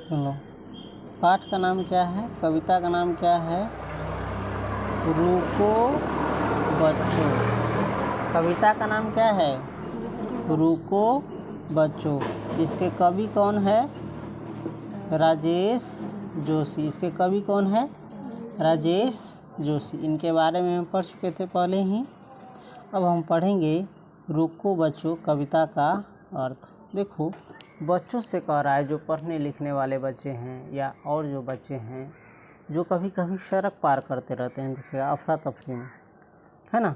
चलो, पाठ का नाम क्या है, कविता का नाम क्या है? रुको बच्चों। कविता का नाम क्या है? रुको बच्चों। इसके कवि कौन है? राजेश जोशी। इसके कवि कौन है? राजेश जोशी। इनके बारे में हम पढ़ चुके थे पहले ही। अब हम पढ़ेंगे रुको बच्चों कविता का अर्थ। देखो, बच्चों से कह रहा है जो पढ़ने लिखने वाले बच्चे हैं या और जो बच्चे हैं जो कभी कभी सड़क पार करते रहते हैं, जैसे अफरा तफरी में, है ना,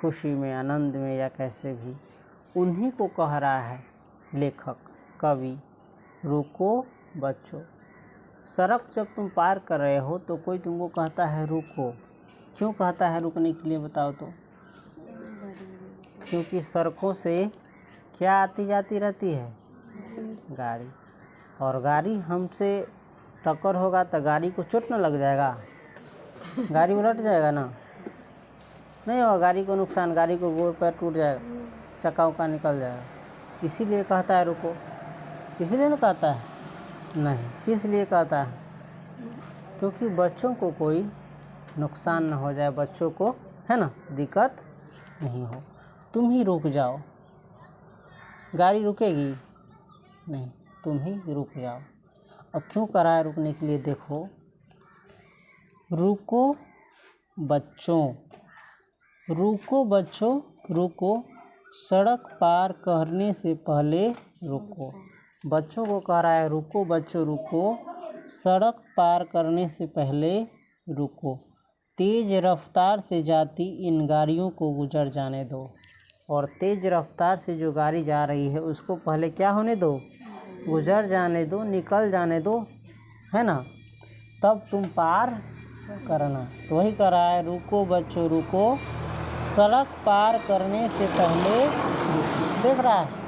खुशी में, आनंद में या कैसे भी, उन्हीं को कह रहा है लेखक, कवि, रुको बच्चों। सड़क जब तुम पार कर रहे हो तो कोई तुमको कहता है रुको। क्यों कहता है रुकने के लिए, बताओ तो? क्योंकि सड़कों से क्या आती जाती रहती है? गाड़ी। और गाड़ी हमसे टक्कर होगा तो गाड़ी को चोट न लग जाएगा? गाड़ी उलट जाएगा ना? नहीं होगा, गाड़ी को नुकसान, गाड़ी को गोड़ पैर टूट जाएगा, चक्का उक्का निकल जाएगा। इसीलिए कहता है रुको। इसीलिए ना कहता है? नहीं। किस लिए कहता है? क्योंकि बच्चों को कोई नुकसान न हो जाए, बच्चों को, है ना, दिक्कत नहीं हो। तुम ही रुक जाओ। गाड़ी रुकेगी नहीं, तुम ही रुक जाओ। अब क्यों करा है रुकने के लिए? देखो, रुको बच्चों, रुको बच्चों, रुको, सड़क पार करने से पहले रुको। बच्चों को कह रहा है रुको बच्चों, रुको, सड़क पार करने से पहले रुको। तेज रफ्तार से जाती इन गाड़ियों को गुजर जाने दो। और तेज रफ्तार से जो गाड़ी जा रही है उसको पहले क्या होने दो? गुजर जाने दो, निकल जाने दो, है ना, तब तुम पार करना। तो वही कर रहा है रुको बच्चों, रुको, सड़क पार करने से पहले रुको। देख रहा है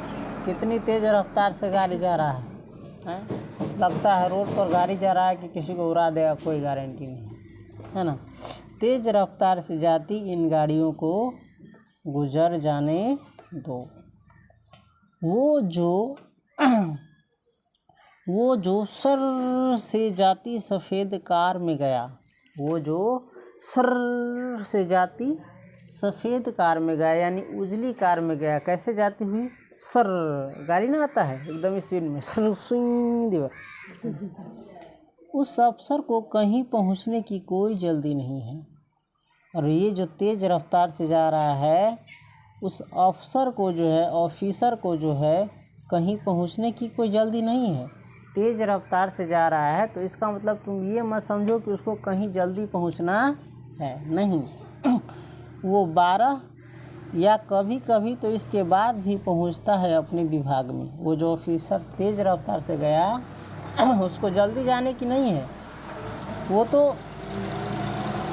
कितनी तेज रफ्तार से गाड़ी जा रहा है? लगता है रोड पर गाड़ी जा रहा है कि किसी को उड़ा देगा, कोई गारंटी नहीं, है ना। तेज रफ्तार से जाती इन गाड़ियों को गुजर जाने दो। वो जो सर से जाती सफ़ेद कार में गया। वो जो सर से जाती सफ़ेद कार में गया, यानी उजली कार में गया। कैसे जाती हुई? सर, गाड़ी ना आता है एकदम स्पीड में, सर सुई दिवा। उस अफसर को कहीं पहुंचने की कोई जल्दी नहीं है। और ये जो तेज़ रफ्तार से जा रहा है, उस अफसर को जो है, ऑफिसर को जो है, कहीं पहुंचने की कोई जल्दी नहीं है। तेज़ रफ्तार से जा रहा है तो इसका मतलब तुम ये मत समझो कि उसको कहीं जल्दी पहुंचना है, नहीं। वो 12 या कभी कभी तो इसके बाद भी पहुंचता है अपने विभाग में। वो जो ऑफिसर तेज़ रफ्तार से गया उसको जल्दी जाने की नहीं है। वो तो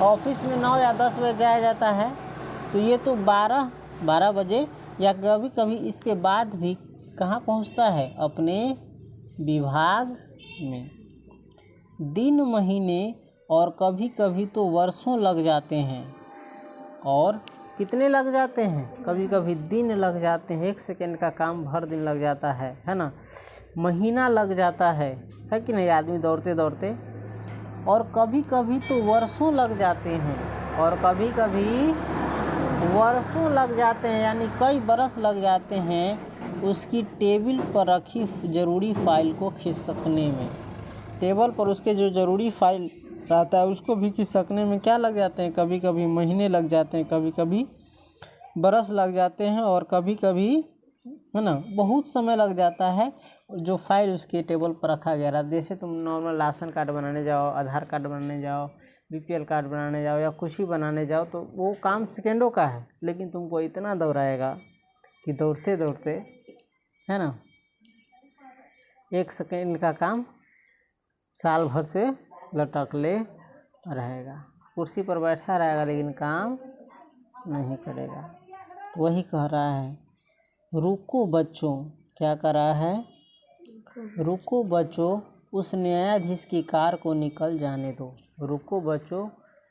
ऑफिस में 9 या 10 बजे जाया जाता है, तो ये तो 12 बजे या कभी कभी इसके बाद भी कहाँ पहुंचता है? अपने विभाग में। दिन, महीने और कभी कभी तो वर्षों लग जाते हैं। और कितने लग जाते हैं? कभी कभी दिन लग जाते हैं, 1 सेकंड का काम भर दिन लग जाता है ना। महीना लग जाता है कि नहीं, आदमी दौड़ते दौड़ते। और कभी कभी तो वर्षों लग जाते हैं, और कभी कभी वर्षों लग जाते हैं, यानी कई बरस लग जाते हैं उसकी टेबल पर रखी ज़रूरी फाइल को खिसकने में। टेबल पर उसके जो ज़रूरी फाइल रहता है उसको भी खिसकने में क्या लग जाते हैं? कभी कभी महीने लग जाते हैं, कभी कभी बरस लग जाते हैं, और कभी कभी, है ना, बहुत समय लग जाता है जो फाइल उसके टेबल पर रखा गया रहा। जैसे तुम नॉर्मल राशन कार्ड बनाने जाओ, आधार कार्ड बनाने जाओ, BPL कार्ड बनाने जाओ या कुछ ही बनाने जाओ, तो वो काम सेकेंडों का है, लेकिन तुमको इतना दौड़ाएगा कि दौड़ते दौड़ते, है ना, 1 सेकेंड का काम साल भर से लटकले रहेगा। कुर्सी पर बैठा रहेगा लेकिन काम नहीं करेगा। वही कह रहा है रुको बच्चों। क्या कर रहा है? रुको बच्चों, उस न्यायाधीश की कार को निकल जाने दो। रुको बच्चों,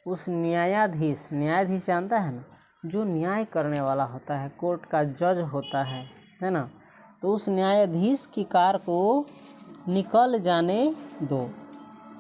उस न्यायाधीश, न्यायाधीश जानता है ना, जो न्याय करने वाला होता है, कोर्ट का जज होता है ना, तो उस न्यायाधीश की कार को निकल जाने 2।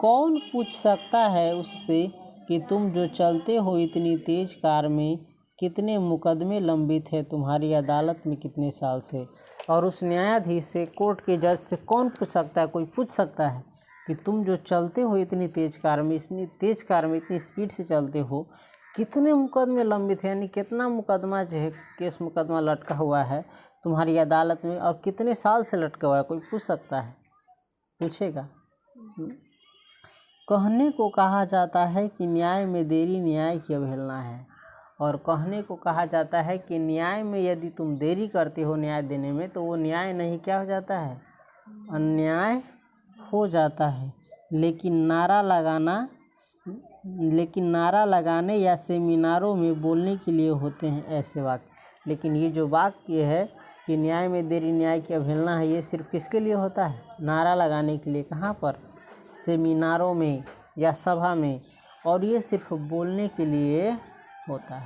कौन पूछ सकता है उससे कि तुम जो चलते हो इतनी तेज़ कार में, कितने मुकदमे लंबित है तुम्हारी अदालत में कितने साल से। और उस न्यायाधीश से, कोर्ट के जज से कौन पूछ सकता है, कोई पूछ सकता है कि तुम जो चलते हो इतनी तेज़ कार में, इतनी तेज़ कार में इतनी स्पीड से चलते हो, कितने मुकदमे लंबित है, यानी कितना मुकदमा जो है, केस मुकदमा लटका हुआ है तुम्हारी अदालत में, और कितने साल से लटका हुआ है, कोई पूछ सकता है, पूछेगा। कहने को कहा जाता है कि न्याय में देरी न्याय की अवहेलना है। और कहने को कहा जाता है कि न्याय में यदि तुम देरी करते हो न्याय देने में, तो वो न्याय नहीं क्या हो जाता है, अन्याय हो जाता है। लेकिन नारा लगाने या सेमिनारों में बोलने के लिए होते हैं ऐसे वाक्य। लेकिन ये जो वाक्य है कि न्याय में देरी न्याय की अवहेलना है, ये सिर्फ किसके लिए होता है, नारा लगाने के लिए। कहाँ पर, सेमिनारों में या सभा में, और ये सिर्फ बोलने के लिए होता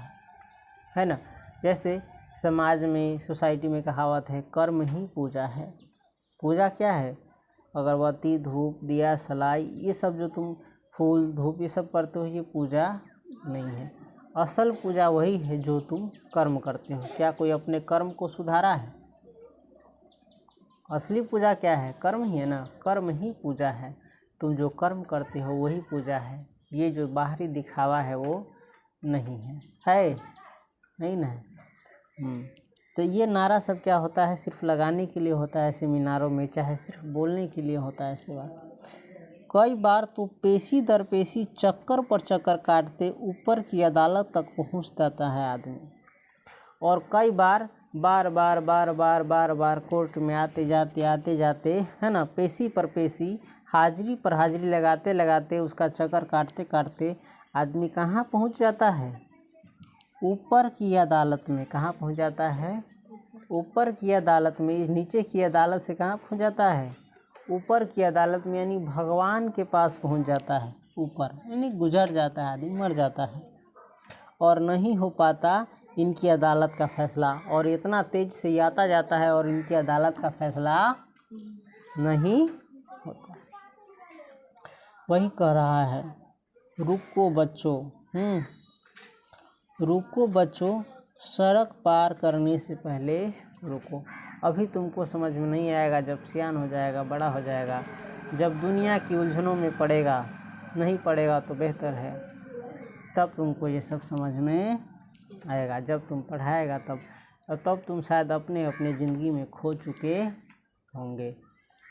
है ना। जैसे समाज में, सोसाइटी में कहावत है, कर्म ही पूजा है। पूजा क्या है, अगरबत्ती, धूप, दिया, सलाई, ये सब जो तुम फूल धूप ये सब करते हो, ये पूजा नहीं है। असल पूजा वही है जो तुम कर्म करते हो। क्या कोई अपने कर्म को सुधारा है? असली पूजा क्या है, कर्म ही है ना, कर्म ही पूजा है। तुम जो कर्म करते हो वही पूजा है। ये जो बाहरी दिखावा है वो नहीं है नहीं ना। तो ये नारा सब क्या होता है, सिर्फ लगाने के लिए होता है सेमिनारों में, चाहे सिर्फ बोलने के लिए होता है ऐसे बात। कई बार तो पेशी दर पेशी, चक्कर पर चक्कर काटते ऊपर की अदालत तक पहुंच जाता है आदमी। और कई बार बार कोर्ट में आते जाते है ना, पेशी पर पेशी, हाजिरी पर हाजिरी लगाते उसका चक्कर काटते काटते आदमी कहाँ पहुँच जाता है, ऊपर की अदालत में। कहाँ पहुँच जाता है, ऊपर की अदालत में। नीचे की अदालत से कहाँ पहुँच जाता है, ऊपर की अदालत में, यानी भगवान के पास पहुँच जाता है ऊपर, यानी गुजर जाता है आदमी, मर जाता है। और नहीं हो पाता इनकी अदालत का फैसला, और इतना तेज से आता जाता है और इनकी अदालत का फैसला नहीं होता। वही कह रहा है, रुको बच्चों, रुको बच्चों, सड़क पार करने से पहले रुको। अभी तुमको समझ में नहीं आएगा, जब सियान हो जाएगा, बड़ा हो जाएगा, जब दुनिया की उलझनों में पड़ेगा, नहीं पड़ेगा तो बेहतर है, तब तुमको ये सब समझ में आएगा। जब तुम पढ़ाएगा तब तुम शायद अपने ज़िंदगी में खो चुके होंगे।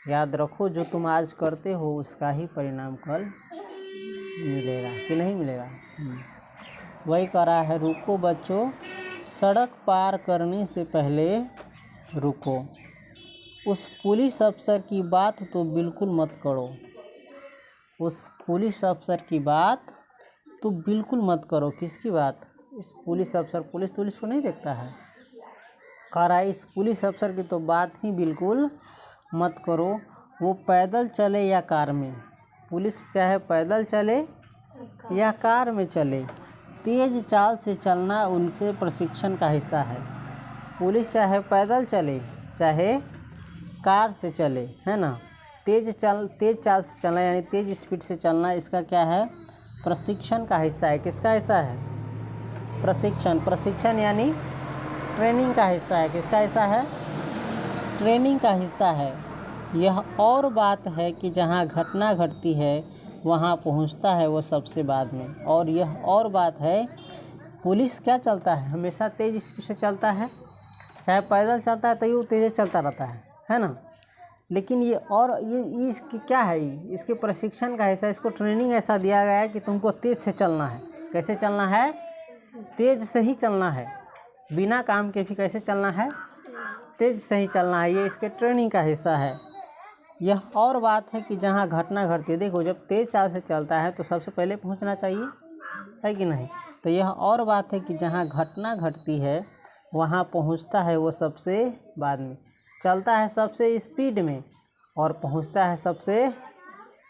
याद रखो, जो तुम आज करते हो उसका ही परिणाम कल मिलेगा कि नहीं मिलेगा। वही कह रहा है, रुको बच्चों, सड़क पार करने से पहले रुको। उस पुलिस अफसर की बात तो बिल्कुल मत करो, उस पुलिस अफसर की बात तो बिल्कुल मत करो। किसकी बात, इस पुलिस अफसर, पुलिस को नहीं देखता है, कह रहा है इस पुलिस अफसर की तो बात ही बिल्कुल मत करो। वो पैदल चले या कार में, पुलिस चाहे पैदल चले या कार में चले, तेज़ चाल से चलना उनके प्रशिक्षण का हिस्सा है। पुलिस चाहे पैदल चले चाहे कार से चले, है ना, तेज़ चाल से चलना, यानी तेज़ स्पीड से चलना, इसका क्या है, प्रशिक्षण का हिस्सा है। किसका हिस्सा है, प्रशिक्षण यानी ट्रेनिंग का हिस्सा है। किसका हिस्सा है, ट्रेनिंग का हिस्सा है। यह और बात है कि जहाँ घटना घटती है वहाँ पहुँचता है वो सबसे बाद में। और यह और बात है, पुलिस क्या चलता है, हमेशा तेज़ स्पीड से चलता है, चाहे पैदल चलता है तो यूँ तेज़ चलता रहता है ना। लेकिन ये इसकी क्या है, इसके प्रशिक्षण का हिस्सा, इसको ट्रेनिंग ऐसा दिया गया है कि तुमको तेज़ से चलना है। कैसे चलना है, तेज़ से ही चलना है, बिना काम के भी कैसे चलना है, तेज़ से ही चलना है। ये इसके ट्रेनिंग का हिस्सा है। यह और बात है कि जहाँ घटना घटती है, देखो जब तेज़ चाल से चलता है तो सबसे पहले पहुँचना चाहिए, है कि नहीं। तो यह और बात है कि जहाँ घटना घटती है वहाँ पहुँचता है वो सबसे बाद में। चलता है सबसे स्पीड में और पहुँचता है सबसे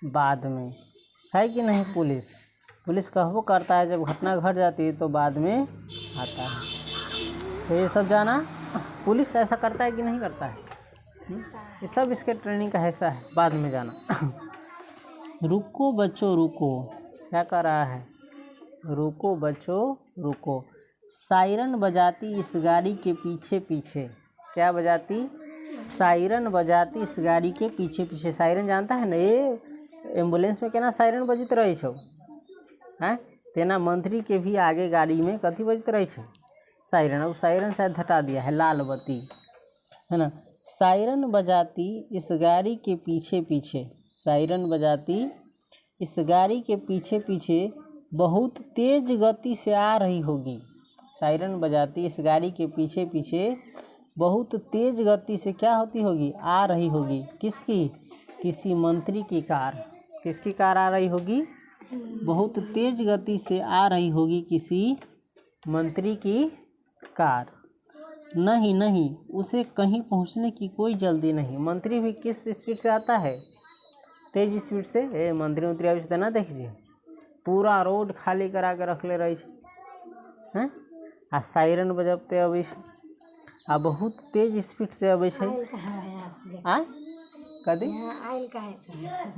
बाद में, है कि नहीं। पुलिस कहबो करता है, जब घटना घट जाती है तो बाद में आता है। तो ये सब जाना, पुलिस ऐसा करता है कि नहीं करता है, ये सब इसके ट्रेनिंग का हिस्सा है, बाद में जाना। रुको बच्चों रुको, क्या कर रहा है? रुको बच्चों रुको। सायरन बजाती इस गाड़ी के पीछे पीछे, क्या बजाती? सायरन बजाती इस गाड़ी के पीछे पीछे। सायरन जानता है ना, ये एम्बुलेंस में केना सायरन बजित रही छो हैं, तेना मंत्री के भी आगे गाड़ी में कथी बजित रही छो? सायरन। अब सायरन शायद हटा दिया है, लाल बत्ती है ना। सायरन बजाती इस गाड़ी के पीछे पीछे, सायरन बजाती इस गाड़ी के पीछे पीछे बहुत तेज गति से आ रही होगी। सायरन बजाती इस गाड़ी के पीछे पीछे बहुत तेज गति से क्या होती होगी? आ रही होगी। किसकी? किसी मंत्री की कार। किसकी कार आ रही होगी? बहुत तेज गति से आ रही होगी किसी मंत्री की कार। नहीं नहीं, उसे कहीं पहुंचने की कोई जल्दी नहीं। मंत्री भी किस स्पीड से आता है? तेज स्पीड से। मंत्री मंत्री अभी तो ना देखिए, पूरा रोड खाली करा के रखले रही हैं, आ सायरन बजबते अभी आ बहुत तेज स्पीड से अबै छै। आ कथी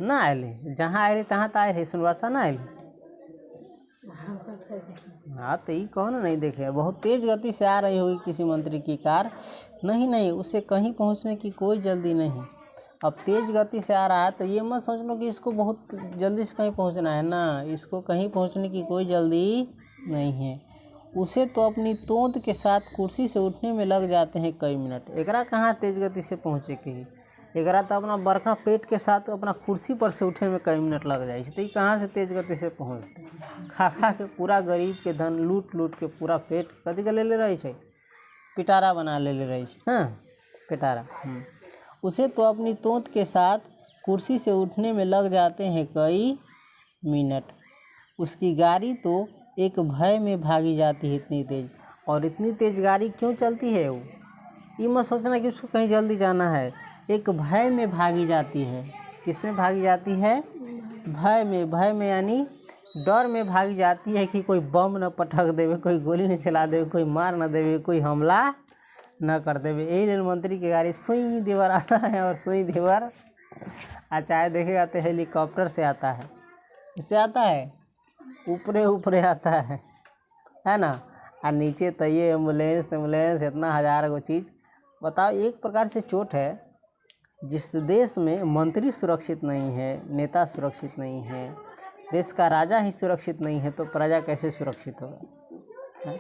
ना आयल? जहाँ आयल तहाँ तो आयल है, सुनवर्षा ना आयल। हाँ तो ये कहो ना नहीं देखे। बहुत तेज गति से आ रही होगी किसी मंत्री की कार। नहीं नहीं, उसे कहीं पहुंचने की कोई जल्दी नहीं। अब तेज गति से आ रहा है तो ये मत सोच लो कि इसको बहुत जल्दी से कहीं पहुंचना है ना, इसको कहीं पहुंचने की कोई जल्दी नहीं है। उसे तो अपनी तोंद के साथ कुर्सी से उठने में लग जाते हैं कई मिनट। एकरा कहाँ तेज गति से पहुँचे के? एकरा तो अपना बड़का पेट के साथ अपना कुर्सी पर से उठे में कई मिनट लग जाए, तो ये कहाँ से तेज गति से पहुँचते? खा खा के पूरा गरीब के धन लूट लूट के पूरा पेट कथी के ले रही है? पिटारा बना ले रही है। हाँ पिटारा। उसे तो अपनी तोंद के साथ कुर्सी से उठने में लग जाते हैं कई मिनट। उसकी गाड़ी तो एक भय में भागी जाती है इतनी तेज। और इतनी तेज गाड़ी क्यों चलती है? वो ये मत सोचना कि उसको कहीं जल्दी जाना है। एक भय में भागी जाती है। किस में भागी जाती है? भय में। भय में यानी डर में भागी जाती है कि कोई बम न पटक देवे, कोई गोली न चला देवे, कोई मार न देवे, कोई हमला न कर देवे। यही रेल मंत्री की गाड़ी सुई देवर आता है और सुई देवर चाहे देखेगा तो हेलीकॉप्टर से आता है। इससे आता है ऊपरे ऊपरे आता है ना। और नीचे तो ये एम्बुलेंस इतना हज़ार गो चीज़। बताओ, एक प्रकार से चोट है। जिस देश में मंत्री सुरक्षित नहीं है, नेता सुरक्षित नहीं है, देश का राजा ही सुरक्षित नहीं है, तो प्रजा कैसे सुरक्षित होगा?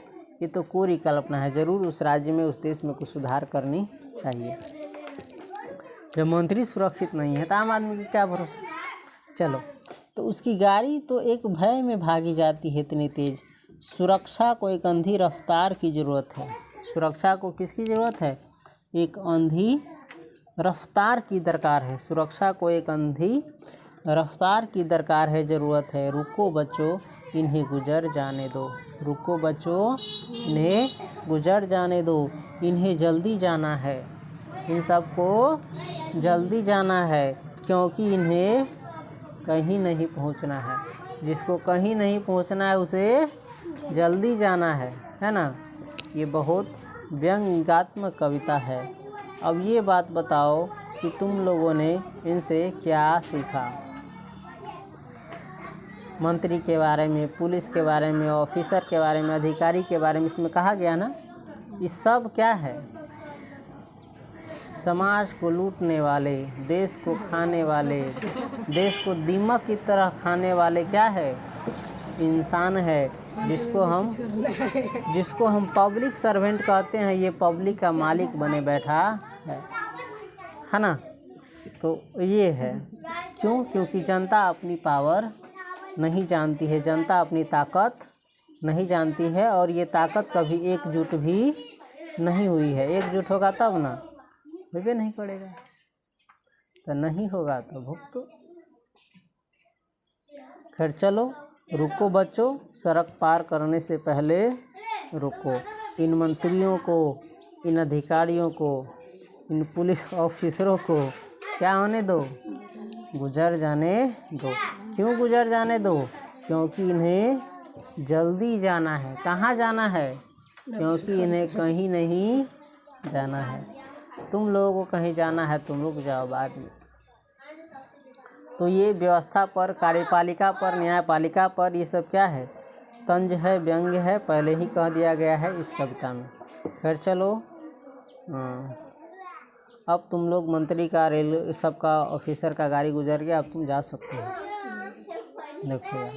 ये तो कोरी कल्पना है। ज़रूर उस राज्य में, उस देश में कुछ सुधार करनी चाहिए। जब मंत्री सुरक्षित नहीं है तो आम आदमी का क्या भरोसा? चलो, तो उसकी गाड़ी तो एक भय में भागी जाती है इतनी तेज। सुरक्षा को एक अंधी रफ्तार की ज़रूरत है। सुरक्षा को किसकी ज़रूरत है? एक अंधी रफ्तार की दरकार है। सुरक्षा को एक अंधी रफ्तार की दरकार है, ज़रूरत है। रुको बच्चों, इन्हें गुजर जाने दो। रुको बच्चों, इन्हें गुजर जाने दो। इन्हें जल्दी जाना है। इन सबको जल्दी जाना है, क्योंकि इन्हें कहीं नहीं पहुंचना है। जिसको कहीं नहीं पहुंचना है उसे जल्दी जाना है ना। ये बहुत व्यंग्यात्मक कविता है। अब ये बात बताओ कि तुम लोगों ने इनसे क्या सीखा? मंत्री के बारे में, पुलिस के बारे में, ऑफिसर के बारे में, अधिकारी के बारे में इसमें कहा गया ना। ये सब क्या है? समाज को लूटने वाले, देश को खाने वाले, देश को दीमक की तरह खाने वाले क्या है? इंसान है। जिसको हम पब्लिक सर्वेंट कहते हैं, ये पब्लिक का मालिक बने बैठा है ना। तो ये है क्यों? क्योंकि जनता अपनी पावर नहीं जानती है, जनता अपनी ताकत नहीं जानती है, और ये ताकत कभी एकजुट भी नहीं हुई है। एकजुट होगा तब ना, भी नहीं पड़ेगा। तो नहीं होगा तो भुगतो। खैर चलो, रुको बच्चों, सड़क पार करने से पहले रुको। इन मंत्रियों को, इन अधिकारियों को, इन पुलिस ऑफिसरों को क्या होने दो? गुजर जाने दो। क्यों गुजर जाने दो? क्योंकि इन्हें जल्दी जाना है। कहाँ जाना है? क्योंकि इन्हें कहीं नहीं जाना है। तुम लोगों को कहीं जाना है, तुम रुक जाओ, बाद में। तो ये व्यवस्था पर, कार्यपालिका पर, न्यायपालिका पर, ये सब क्या है, तंज है, व्यंग है, पहले ही कह दिया गया है इस कविता में। खैर चलो, अब तुम लोग मंत्री का, रेलवे सबका, ऑफिसर का गाड़ी गुजर गया, अब तुम जा सकते हो। देखो यार।